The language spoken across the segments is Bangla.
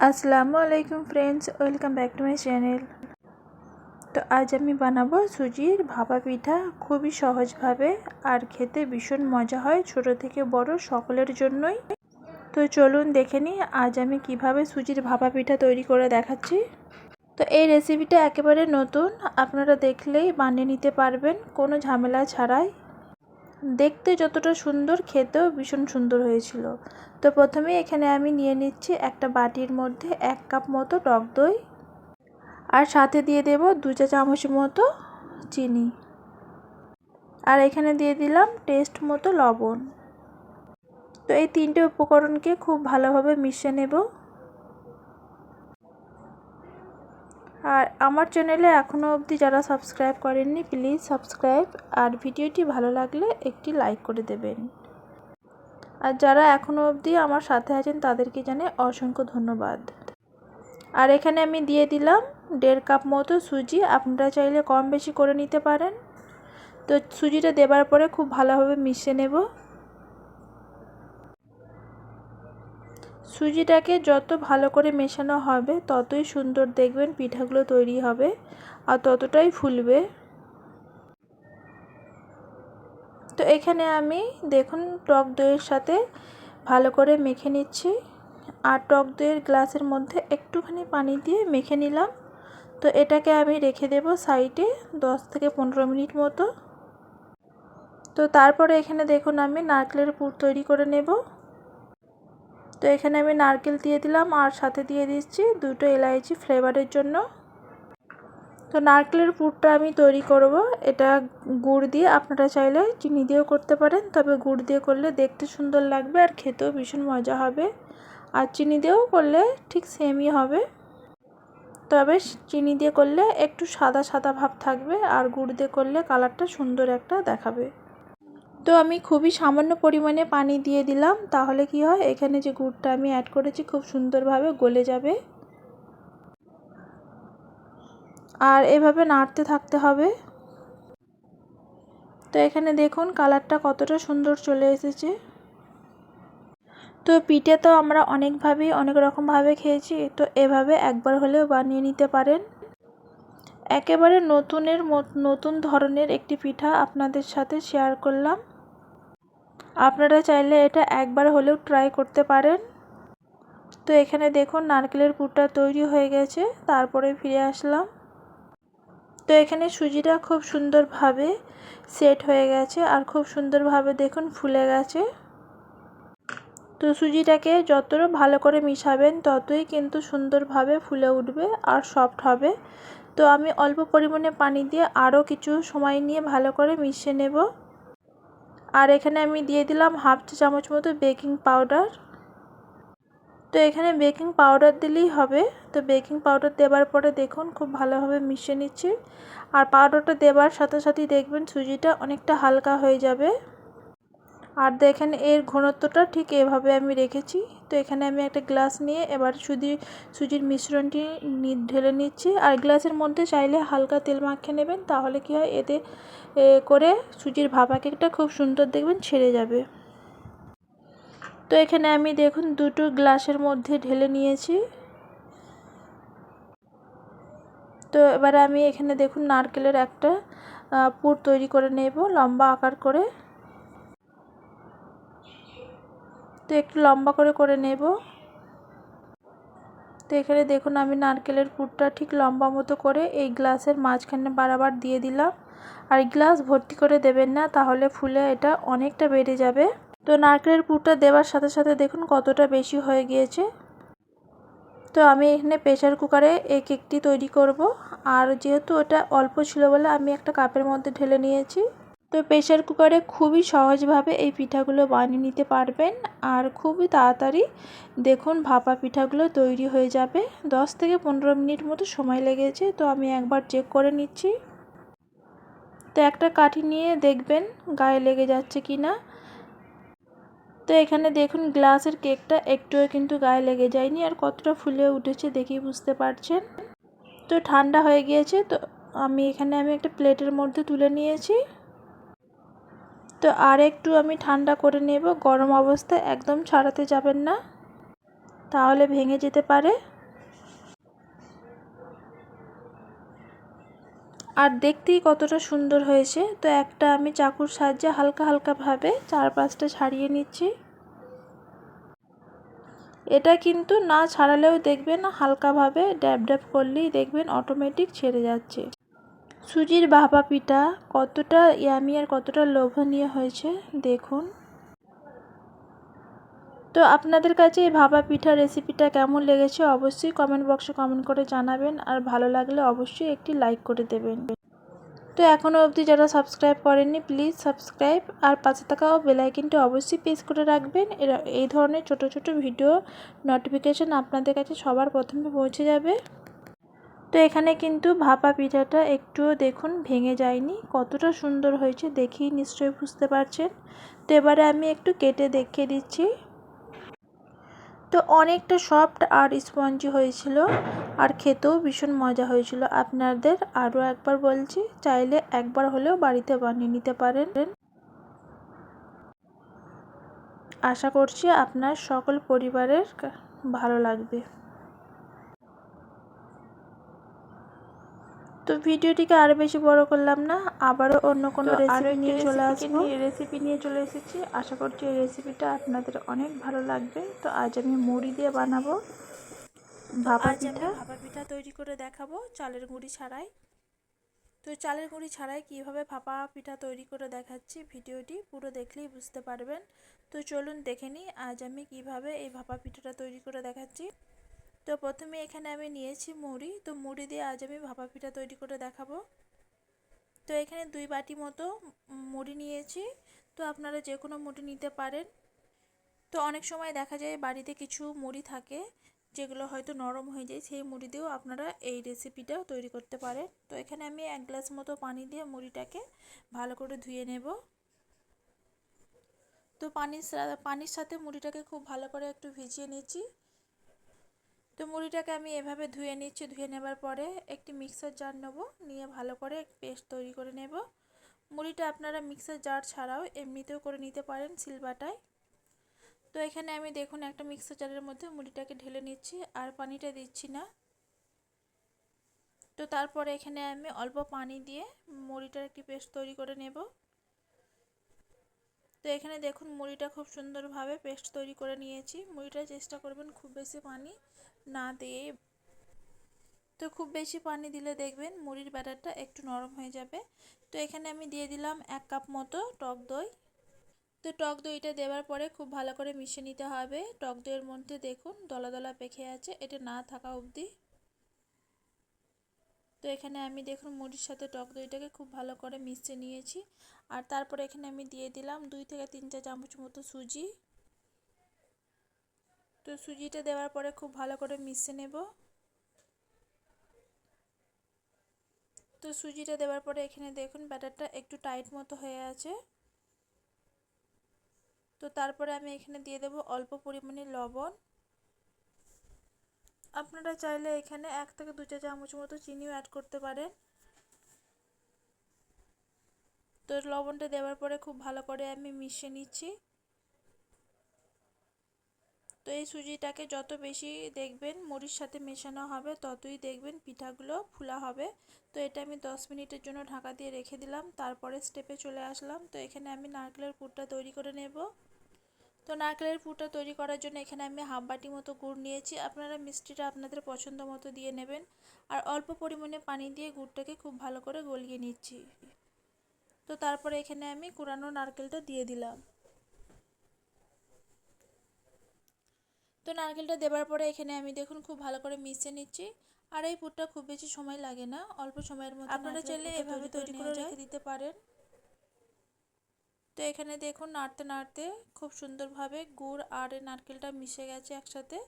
আসসালামু আলাইকুম friends, welcome back to my channel. তো আজ আমি বানাবো সুজির ভাপা পিঠা খুবই সহজভাবে, আর খেতে ভীষণ মজা হয় ছোট থেকে বড় সকলের জন্যই। তো চলুন দেখে নিই আজ আমি কিভাবে সুজির ভাপা পিঠা তৈরি করে দেখাচ্ছি। তো এই রেসিপিটা একেবারে নতুন, আপনারা দেখলেই বানিয়ে নিতে পারবেন কোনো ঝামেলা ছাড়াই। দেখতে যতটা সুন্দর, খেতেও ভীষণ সুন্দর হয়েছিল। তো প্রথমে এখানে আমি নিয়ে নিচ্ছি একটা বাটির মধ্যে 1 কাপ মতো টক দই, আর সাথে দিয়ে দেব 2 চা চামচ মতো চিনি, আর এখানে দিয়ে দিলাম টেস্ট মতো লবণ। তো এই তিনটে উপকরণকে খুব ভালোভাবে মিশিয়ে নেব। আর আমার চ্যানেলে এখনও অবধি যারা সাবস্ক্রাইব করেননি প্লিজ সাবস্ক্রাইব, আর ভিডিওটি ভালো লাগলে একটি লাইক করে দেবেন। আর যারা এখনও অবধি আমার সাথে আছেন তাদেরকে জানাই অসংখ্য ধন্যবাদ। আর এখানে আমি দিয়ে দিলাম 1.5 কাপ মতো সুজি, আপনারা চাইলে কম বেশি করে নিতে পারেন। তো সুজিটা দেবার পরে খুব ভালোভাবে মিশিয়ে নেব। সুজিটাকে যত ভালো করে মেশানো হবে ততই সুন্দর দেখবেন পিঠাগুলো তৈরি হবে, আর ততটাই ফুলবে। তো এখানে আমি দেখুন টক দইয়ের সাথে ভালো করে মেখে নিচ্ছি, আর টক দইয়ের গ্লাসের মধ্যে একটুখানি পানি দিয়ে মেখে নিলাম। তো এটাকে আমি রেখে দেব সাইডে 10 থেকে 15 মিনিট মতো। তো তারপরে এখানে দেখুন আমি নারকেলের পুর তৈরি করে নেব। তো এখানে আমি নারকেল দিয়ে দিলাম, আর সাথে দিয়ে দিচ্ছি 2টো এলাইচি ফ্লেভারের জন্য। তো নারকেলের পুরটা আমি তৈরি করব, এটা গুড় দিয়ে, আপনারা চাইলে চিনি দিয়েও করতে পারেন, তবে গুড় দিয়ে করলে দেখতে সুন্দর লাগবে আর খেতেও ভীষণ মজা হবে। আর চিনি দিয়েও করলে ঠিক সেমই হবে, তবে চিনি দিয়ে করলে একটু সাদা সাদা ভাব থাকবে, আর গুড় দিয়ে করলে কালারটা সুন্দর একটা দেখাবে। তো আমি খুবই সামান্য পরিমাণে পানি দিয়ে দিলাম, তাহলে কি হয়, এখানে যে গুড়টা আমি অ্যাড করেছি খুব সুন্দরভাবে গলে যাবে। আর এভাবে নাড়তে থাকতে হবে। তো এখানে দেখুন কালারটা কতটা সুন্দর চলে এসেছে। তো পিঠে তো আমরা অনেকভাবেই অনেক রকমভাবে খেয়েছি, তো এভাবে একবার হলেও বানিয়ে নিতে পারেন। একেবারে নতুন ধরনের একটি পিঠা আপনাদের সাথে শেয়ার করলাম, আপনারা চাইলে এটা একবার হলেও ট্রাই করতে পারেন। তো এখানে দেখুন নারকেলের পুরটা তৈরি হয়ে গেছে, তারপরে ফিরে আসলাম। তো এখানে সুজিটা খুব সুন্দরভাবে সেট হয়ে গেছে, আর খুব সুন্দরভাবে দেখুন ফুলে গেছে। তো সুজিটাকে যতটা ভালো করে মিশাবেন ততই কিন্তু সুন্দরভাবে ফুলে উঠবে আর সফট হবে। তো আমি অল্প পরিমাণে পানি দিয়ে আরও কিছু সময় নিয়ে ভালো করে মিশিয়ে নেব। আর এখানে আমি দিয়ে দিলাম 1/2 চা চামচ মতো বেকিং পাউডার। তো এখানে বেকিং পাউডার দিলেই হবে। তো বেকিং পাউডার দেওয়ার পরে দেখুন খুব ভালোভাবে মিশিয়ে নিচ্ছি, আর পাউডারটা দেওয়ার সাথে সাথেই দেখবেন সুজিটা অনেকটা হালকা হয়ে যাবে। আর দেখেন এর ঘনত্বটা ঠিক এভাবে আমি রেখেছি। তো এখানে আমি একটা গ্লাস নিয়ে এবার সুজির মিশ্রণটি ঢেলে নিচ্ছি, আর গ্লাসের মধ্যে চাইলে হালকা তেল মাখিয়ে নেবেন, তাহলে কি হয়, এতে করে সুজির ভাপা কেকটা খুব সুন্দর দেখবেন ছেড়ে যাবে। তো এখানে আমি দেখুন 2টো গ্লাসের মধ্যে ঢেলে নিয়েছি। তো এবার আমি এখানে দেখুন নারকেলের একটা পুর তৈরি করে নেব লম্বা আকার করে। তো একটু লম্বা করে নেব। তো এখানে দেখুন আমি নারকেলের পুরটা ঠিক লম্বা মতো করে এই গ্লাসের মাঝখানে বারবার দিয়ে দিলাম, আর গ্লাস ভর্তি করে দেবেন না, তাহলে ফুলে এটা অনেকটা বেড়ে যাবে। তো নারকেলের পুরটা দেওয়ার সাথে সাথে দেখুন কতটা বেশি হয়ে গিয়েছে। তো আমি এখানে প্রেসার কুকারে এই কেকটি তৈরি করব, আর যেহেতু ওটা অল্প ছিল বলে আমি একটা কাপের মধ্যে ঢেলে নিয়েছি। তো প্রেসার কুকারে খুবই সহজভাবে এই পিঠাগুলো বানিয়ে নিতে পারবেন, আর খুবই তাড়াতাড়ি দেখুন ভাপা পিঠাগুলো তৈরি হয়ে যাবে। 10 থেকে 15 মিনিট মতো সময় লেগেছে। তো আমি একবার চেক করে নিচ্ছি। তো একটা কাঠি নিয়ে দেখবেন গায়ে লেগে যাচ্ছে কি না। তো এখানে দেখুন গ্লাসের কেকটা একটুও কিন্তু গায়ে লেগে যায়নি, আর কতটা ফুলে উঠেছে দেখেই বুঝতে পারছেন। তো ঠান্ডা হয়ে গিয়েছে। তো আমি একটা প্লেটের মধ্যে তুলে নিয়েছি। তো আর একটু আমি ঠান্ডা করে নেব, গরম অবস্থায় একদম ছাড়াতে যাবেন না। তাহলে ভেঙে যেতে পারে। আর দেখতেই কতটা সুন্দর হয়েছে। তো একটা আমি চাকুর সাহায্যে হালকা হালকাভাবে 4-5টা ছাড়িয়ে নিচ্ছি। এটা কিন্তু না ছাড়ালেও দেখবেন হালকাভাবে ড্যাব ড্যাব করলেই দেখবেন অটোমেটিক ছেড়ে যাচ্ছে। সুজির ভাপা পিঠা কতটা ইয়ামি আর কতটা লোভনীয় হয়েছে দেখুন। তো আপনাদের কাছে এই ভাপা পিঠা রেসিপিটা কেমন লেগেছে অবশ্যই কমেন্ট বক্সে কমেন্ট করে জানাবেন। আর ভালো লাগলে অবশ্যই একটি লাইক করে দেবেন। তো এখনও অবধি যারা সাবস্ক্রাইব করেননি প্লিজ সাবস্ক্রাইব আর পাশে থাকা বেল আইকনটি অবশ্যই প্রেস করে রাখবেন। এই ধরনের ছোট ছোট ভিডিও নোটিফিকেশন আপনাদের কাছে সবার প্রথমে পৌঁছে যাবে। তো এখানে কিন্তু ভাপা পিঠাটা একটুও দেখুন ভেঙে যায়নি, কতটা সুন্দর হয়েছে দেখেই নিশ্চয়ই বুঝতে পারছেন। তো এবারে আমি একটু কেটে দেখিয়ে দিচ্ছি। তো অনেকটা সফট আর স্পঞ্জি হয়েছিল আর খেতেও ভীষণ মজা হয়েছিল। আপনাদের আরও একবার বলছি, চাইলে একবার হলেও বাড়িতে বানিয়ে নিতে পারেন। আশা করছি আপনার সকল পরিবারের ভালো লাগবে। তো ভিডিওটিকে আরও বেশি বড় করলাম না, আবারও অন্য কোনো রেসিপি নিয়ে চলে আসবো। রেসিপি নিয়ে চলে এসেছি, আশা করছি এই রেসিপিটা আপনাদের অনেক ভালো লাগবে। তো আজ আমি মুড়ি দিয়ে বানাবো ভাপা পিঠা। ভাপা পিঠা তৈরি করে দেখাবো চালের গুঁড়ি ছাড়াই। তো চালের গুঁড়ি ছাড়াই কীভাবে ভাপা পিঠা তৈরি করে দেখাচ্ছি, ভিডিওটি পুরো দেখলেই বুঝতে পারবেন। তো চলুন দেখে নিই আজ আমি কিভাবে এই ভাপা পিঠাটা তৈরি করে দেখাচ্ছি। তো প্রথমে এখানে আমি নিয়েছি মুড়ি। তো মুড়ি দিয়ে আজ আমি ভাপা পিঠা তৈরি করে দেখাবো। তো এখানে 2 বাটি মতো মুড়ি নিয়েছি। তো আপনারা যে কোনো মুড়ি নিতে পারেন। তো অনেক সময় দেখা যায় বাড়িতে কিছু মুড়ি থাকে যেগুলো হয়তো নরম হয়ে যায়, সেই মুড়ি দিয়েও আপনারা এই রেসিপিটাও তৈরি করতে পারেন। তো এখানে আমি 1 গ্লাস মতো পানি দিয়ে মুড়িটাকে ভালো করে ধুয়ে নেব। তো পানির সাথে মুড়িটাকে খুব ভালো করে একটু ভিজিয়ে নিচ্ছি। তো মুড়িটাকে আমি এভাবে ধুয়ে নিচ্ছি। ধুয়ে নেবার পরে একটি মিক্সার জার নেব, নিয়ে ভালো করে পেস্ট তৈরি করে নেব। মুড়িটা আপনারা মিক্সার জার ছাড়াও এমনিতেও করে নিতে পারেন শিলবাটায়। তো এখানে আমি দেখুন একটা মিক্সার জারের মধ্যে মুড়িটাকে ঢেলে নিচ্ছি আর পানিটা দিচ্ছি না। তো তারপরে এখানে আমি অল্প পানি দিয়ে মুড়িটার একটি পেস্ট তৈরি করে নেব। তো এখানে দেখুন মুড়িটা খুব সুন্দরভাবে পেস্ট তৈরি করে নিয়েছি। মুড়িটা চেষ্টা করবেন খুব বেশি পানি না দিয়ে। তো খুব বেশি পানি দিলে দেখবেন মুড়ির ব্যাটারটা একটু নরম হয়ে যাবে। তো এখানে আমি দিয়ে দিলাম 1 কাপ মতো টক দই। তো টক দইটা দেওয়ার পরে খুব ভালো করে মিশিয়ে নিতে হবে। টক দইয়ের মধ্যে দেখুন দলা দলা পেকে আছে, এটা না থাকা অবধি। তো এখানে আমি দেখুন মুড়ির সাথে টক দইটাকে খুব ভালো করে মিশিয়ে নিয়েছি। আর তারপরে এখানে আমি দিয়ে দিলাম 2 থেকে 3 চা চামচ মতো সুজি। তো সুজিটা দেওয়ার পরে খুব ভালো করে মিশিয়ে নেব। তো সুজিটা দেওয়ার পরে এখানে দেখুন ব্যাটারটা একটু টাইট মতো হয়ে আছে। তো তারপরে আমি এখানে দিয়ে দেব অল্প পরিমাণে লবণ। আপনারা চাইলে এখানে 1 থেকে 2 চা চামচ মতো চিনিও অ্যাড করতে পারেন। তো লবণটা দেওয়ার পরে খুব ভালো করে আমি মিশিয়ে নিচ্ছি। তো এই সুজিটাকে যত বেশি দেখবেন মুড়ির সাথে মেশানো হবে ততই দেখবেন পিঠাগুলো ফুলা হবে। তো এটা আমি 10 মিনিটের জন্য ঢাকা দিয়ে রেখে দিলাম। তারপরে স্টেপে চলে আসলাম। তো এখানে আমি নারকেলের পুরটা তৈরি করে নেব। তো নারকেলের পুরটা তৈরি করার জন্য এখানে আমি হাফ বাটি মতো গুড় নিয়েছি। আপনারা মিষ্টিটা আপনাদের পছন্দ মতো দিয়ে নেবেন। আর অল্প পরিমাণে পানি দিয়ে গুড়টাকে খুব ভালো করে গলিয়ে নিচ্ছি। তো তারপরে এখানে আমি কুড়ানো নারকেলটা দিয়ে দিলাম। তো নারকেলটা দেওয়ার পরে এখানে আমি দেখুন খুব ভালো করে মিশিয়ে নিচ্ছি। আর এই পুরটা খুব বেশি সময় লাগে না, অল্প সময়ের মধ্যে আপনারা চাইলে এভাবে তৈরি করে রেখে দিতে পারেন। তো এখানে দেখুন নাড়তে নাড়তে খুব সুন্দরভাবে গুড় আর নারকেলটা মিশে গেছে একসাথে।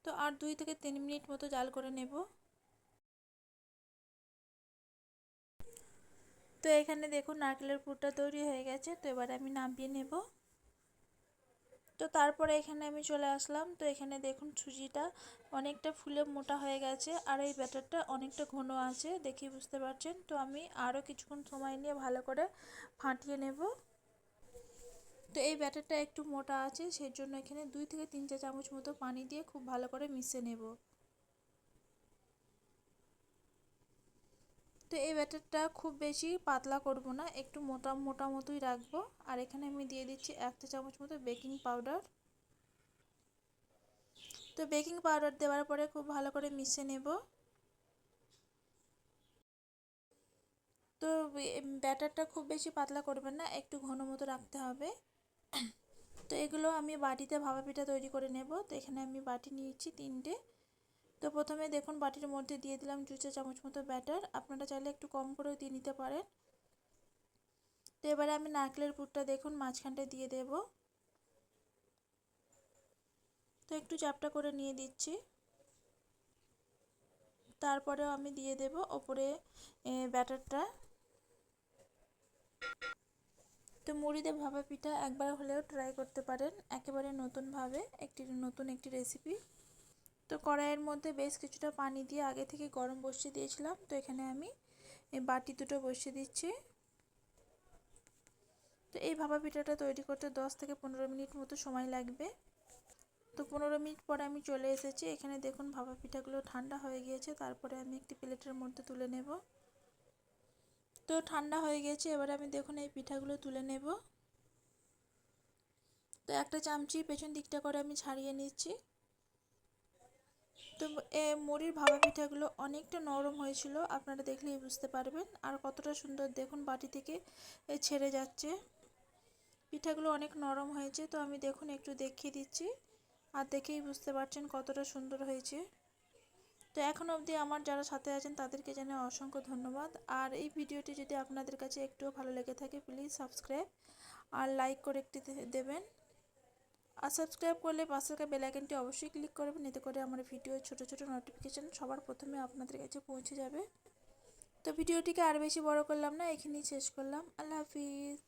তো আর 2 থেকে 3 মিনিট মতো জাল করে নেব। তো এখানে দেখুন নারকেলের পুরটা তৈরি হয়ে গেছে। তো এবার আমি নামিয়ে নেব। তো তারপরে এখানে আমি চলে আসলাম। তো এখানে দেখুন সুজিটা অনেকটা ফুলে মোটা হয়ে গেছে আর এই ব্যাটারটা অনেকটা ঘন আছে, দেখি বুঝতে পারছেন। তো আমি আরও কিছুক্ষণ সময় নিয়ে ভালো করে ফাটিয়ে নেব। তো এই ব্যাটারটা একটু মোটা আছে, সেই জন্য এখানে 2 থেকে 3 চা চামচ মতো পানি দিয়ে খুব ভালো করে মিশিয়ে নেব। তো এই ব্যাটারটা খুব বেশি পাতলা করব না, একটু মোটা মোটা মতোই রাখবো। আর এখানে আমি দিয়ে দিচ্ছি 1 চা চামচ মতো বেকিং পাউডার। তো বেকিং পাউডার দেওয়ার পরে খুব ভালো করে মিশিয়ে নেব। তো ব্যাটারটা খুব বেশি পাতলা করবেন না, একটু ঘন মতো রাখতে হবে। তো এগুলো আমি বাটিতে ভাপা পিঠা তৈরি করে নেব। তো এখানে আমি বাটি নিয়েছি 3টে। তো প্রথমে দেখুন বাটির মধ্যে দিয়ে দিলাম 2 চা চামচ মতো ব্যাটার, আপনারা চাইলে একটু কম করেও দিয়ে নিতে পারেন। তো এবারে আমি নারকেলের পুরটা দেখুন মাঝখানটা দিয়ে দেব। তো একটু চ্যাপটা করে নিয়ে দিচ্ছি। তারপরেও আমি দিয়ে দেব ওপরে ব্যাটারটা। তো মুড়ি দিয়ে ভাপা পিঠা একবার হলেও ট্রাই করতে পারেন, একেবারে নতুনভাবে নতুন একটি রেসিপি। তো কড়াইয়ের মধ্যে বেশ কিছুটা পানি দিয়ে আগে থেকে গরম বসিয়ে দিয়েছিলাম। তো এখানে আমি এই বাটি দুটো বসিয়ে দিচ্ছি। তো এই ভাপা পিঠাটা তৈরি করতে 10 থেকে 15 মিনিট মতো সময় লাগবে। তো 15 মিনিট পরে আমি চলে এসেছি। এখানে দেখুন ভাপা পিঠাগুলো ঠান্ডা হয়ে গিয়েছে। তারপরে আমি একটি প্লেটের মধ্যে তুলে নেব। তো ঠান্ডা হয়ে গেছে, এবারে আমি দেখুন এই পিঠাগুলো তুলে নেব। তো একটা চামচি পেছন দিকটা করে আমি ছাড়িয়ে নিচ্ছি। তো মুড়ির ভাপা পিঠাগুলো অনেকটা নরম হয়েছিল, আপনারা দেখলেই বুঝতে পারবেন। আর কতটা সুন্দর দেখুন বাটি থেকে ছেড়ে যাচ্ছে। পিঠাগুলো অনেক নরম হয়েছে। তো আমি দেখুন একটু দেখিয়ে দিচ্ছি, আর দেখেই বুঝতে পারছেন কতটা সুন্দর হয়েছে। তো এখন অবধি আমার যারা সাথে আছেন তাদেরকে জানাই অসংখ্য ধন্যবাদ। আর এই ভিডিওটি যদি আপনাদের কাছে একটুও ভালো লেগে থাকে প্লিজ সাবস্ক্রাইব আর লাইক করে একটি দেবেন। আর সাবস্ক্রাইব করলে পাশের বেল আইকনটি অবশ্যই ক্লিক করবেন, এতে করে আমার ভিডিওর ছোট ছোট নোটিফিকেশান সবার প্রথমে আপনাদের কাছে পৌঁছে যাবে। তো ভিডিওটিকে আর বেশি বড় করলাম না, এখানেই শেষ করলাম। আল্লাহ হাফিজ।